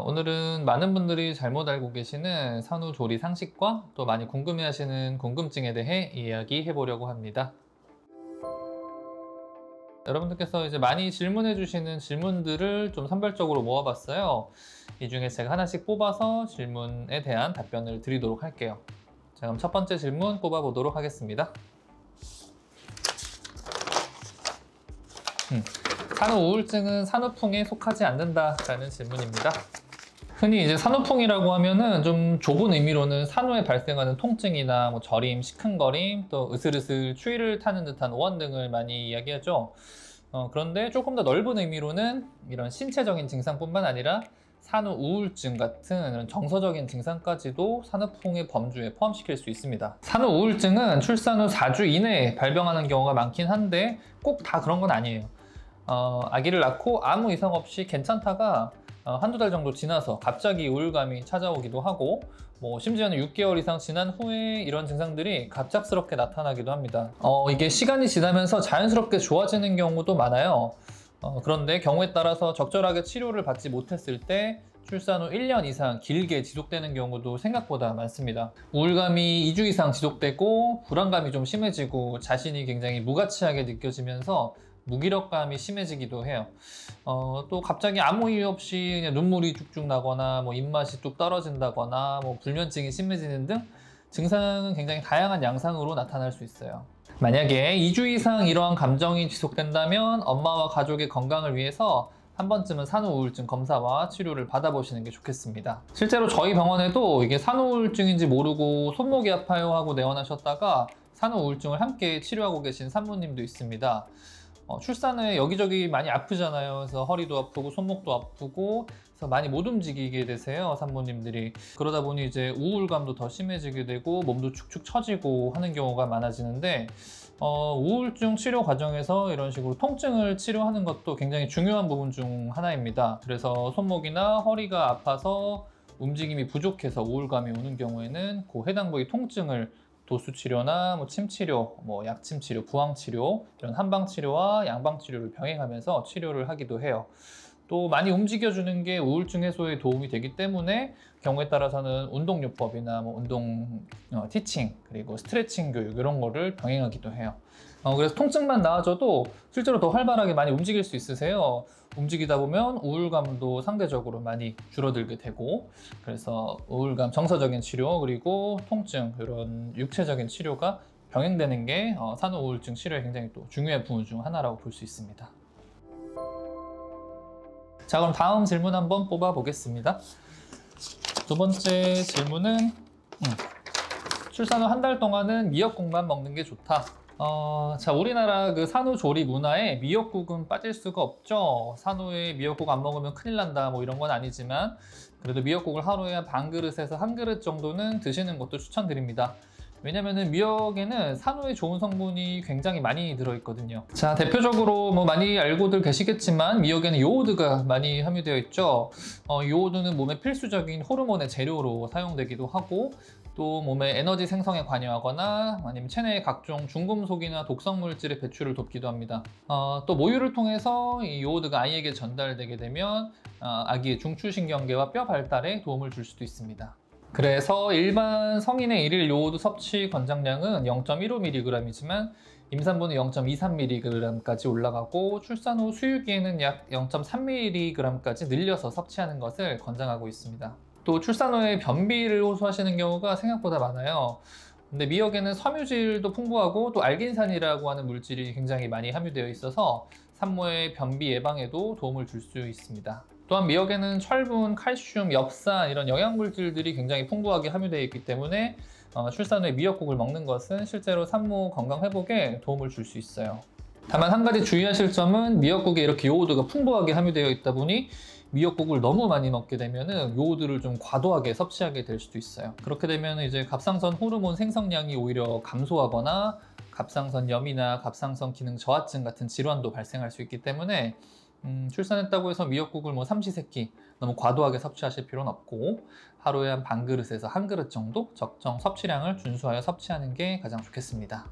오늘은 많은 분들이 잘못 알고 계시는 산후조리 상식과 또 많이 궁금해하시는 궁금증에 대해 이야기해 보려고 합니다. 여러분들께서 이제 많이 질문해 주시는 질문들을 좀 선별적으로 모아봤어요. 이 중에 제가 하나씩 뽑아서 질문에 대한 답변을 드리도록 할게요. 자, 그럼 첫 번째 질문 뽑아보도록 하겠습니다. 산후우울증은 산후풍에 속하지 않는다라는 질문입니다. 흔히 이제 산후풍이라고 하면은 좀 좁은 의미로는 산후에 발생하는 통증이나 뭐 저림, 시큰거림, 또 으슬으슬 추위를 타는 듯한 오한 등을 많이 이야기하죠. 그런데 조금 더 넓은 의미로는 이런 신체적인 증상뿐만 아니라 산후우울증 같은 이런 정서적인 증상까지도 산후풍의 범주에 포함시킬 수 있습니다. 산후우울증은 출산 후 4주 이내에 발병하는 경우가 많긴 한데 꼭 다 그런 건 아니에요. 아기를 낳고 아무 이상 없이 괜찮다가 한두 달 정도 지나서 갑자기 우울감이 찾아오기도 하고 심지어는 6개월 이상 지난 후에 이런 증상들이 갑작스럽게 나타나기도 합니다. 이게 시간이 지나면서 자연스럽게 좋아지는 경우도 많아요. 그런데 경우에 따라서 적절하게 치료를 받지 못했을 때 출산 후 1년 이상 길게 지속되는 경우도 생각보다 많습니다. 우울감이 2주 이상 지속되고 불안감이 좀 심해지고 자신이 굉장히 무가치하게 느껴지면서 무기력감이 심해지기도 해요. 또 갑자기 아무 이유 없이 그냥 눈물이 쭉쭉 나거나 입맛이 뚝 떨어진다거나 불면증이 심해지는 등 증상은 굉장히 다양한 양상으로 나타날 수 있어요. 만약에 2주 이상 이러한 감정이 지속된다면 엄마와 가족의 건강을 위해서 한 번쯤은 산후우울증 검사와 치료를 받아보시는 게 좋겠습니다. 실제로 저희 병원에도 이게 산후우울증인지 모르고 손목이 아파요 하고 내원하셨다가 산후우울증을 함께 치료하고 계신 산모님도 있습니다. 출산 후에 여기저기 많이 아프잖아요. 그래서 허리도 아프고 손목도 아프고 그래서 많이 못 움직이게 되세요, 산모님들이. 그러다 보니 이제 우울감도 더 심해지게 되고 몸도 축축 처지고 하는 경우가 많아지는데 우울증 치료 과정에서 이런 식으로 통증을 치료하는 것도 굉장히 중요한 부분 중 하나입니다. 그래서 손목이나 허리가 아파서 움직임이 부족해서 우울감이 오는 경우에는 그 해당 부위 통증을 도수치료나 침치료, 약침치료, 부항치료 이런 한방치료와 양방치료를 병행하면서 치료를 하기도 해요. 또 많이 움직여주는 게 우울증 해소에 도움이 되기 때문에 경우에 따라서는 운동요법이나 운동 티칭 그리고 스트레칭 교육 이런 거를 병행하기도 해요. 그래서 통증만 나아져도 실제로 더 활발하게 많이 움직일 수 있으세요. 움직이다 보면 우울감도 상대적으로 많이 줄어들게 되고, 그래서 우울감 정서적인 치료 그리고 통증 이런 육체적인 치료가 병행되는 게 산후우울증 치료에 굉장히 또 중요한 부분 중 하나라고 볼 수 있습니다. 자, 그럼 다음 질문 한번 뽑아 보겠습니다. 두 번째 질문은 출산 후 한 달 동안은 미역국만 먹는 게 좋다. 자, 우리나라 그 산후조리 문화에 미역국은 빠질 수가 없죠. 산후에 미역국 안 먹으면 큰일 난다 이런 건 아니지만 그래도 미역국을 하루에 반 그릇에서 한 그릇 정도는 드시는 것도 추천드립니다. 왜냐면은 미역에는 산후에 좋은 성분이 굉장히 많이 들어있거든요. 자, 대표적으로 많이 알고들 계시겠지만 미역에는 요오드가 많이 함유되어 있죠. 요오드는 몸의 필수적인 호르몬의 재료로 사용되기도 하고 또 몸의 에너지 생성에 관여하거나 아니면 체내의 각종 중금속이나 독성 물질의 배출을 돕기도 합니다. 또 모유를 통해서 이 요오드가 아이에게 전달되게 되면 아기의 중추신경계와 뼈 발달에 도움을 줄 수도 있습니다. 그래서 일반 성인의 일일 요오드 섭취 권장량은 0.15mg이지만 임산부는 0.23mg까지 올라가고 출산 후 수유기에는 약 0.3mg까지 늘려서 섭취하는 것을 권장하고 있습니다. 또 출산 후에 변비를 호소하시는 경우가 생각보다 많아요. 근데 미역에는 섬유질도 풍부하고 또 알긴산이라고 하는 물질이 굉장히 많이 함유되어 있어서 산모의 변비 예방에도 도움을 줄 수 있습니다. 또한 미역에는 철분, 칼슘, 엽산 이런 영양물질들이 굉장히 풍부하게 함유되어 있기 때문에 출산 후에 미역국을 먹는 것은 실제로 산모 건강 회복에 도움을 줄 수 있어요. 다만 한 가지 주의하실 점은 미역국에 이렇게 요오드가 풍부하게 함유되어 있다 보니 미역국을 너무 많이 먹게 되면은 요오드를 좀 과도하게 섭취하게 될 수도 있어요. 그렇게 되면 이제 갑상선 호르몬 생성량이 오히려 감소하거나 갑상선염이나 갑상선 기능 저하증 같은 질환도 발생할 수 있기 때문에 출산했다고 해서 미역국을 삼시세끼 너무 과도하게 섭취하실 필요는 없고 하루에 한 반 그릇에서 한 그릇 정도 적정 섭취량을 준수하여 섭취하는 게 가장 좋겠습니다.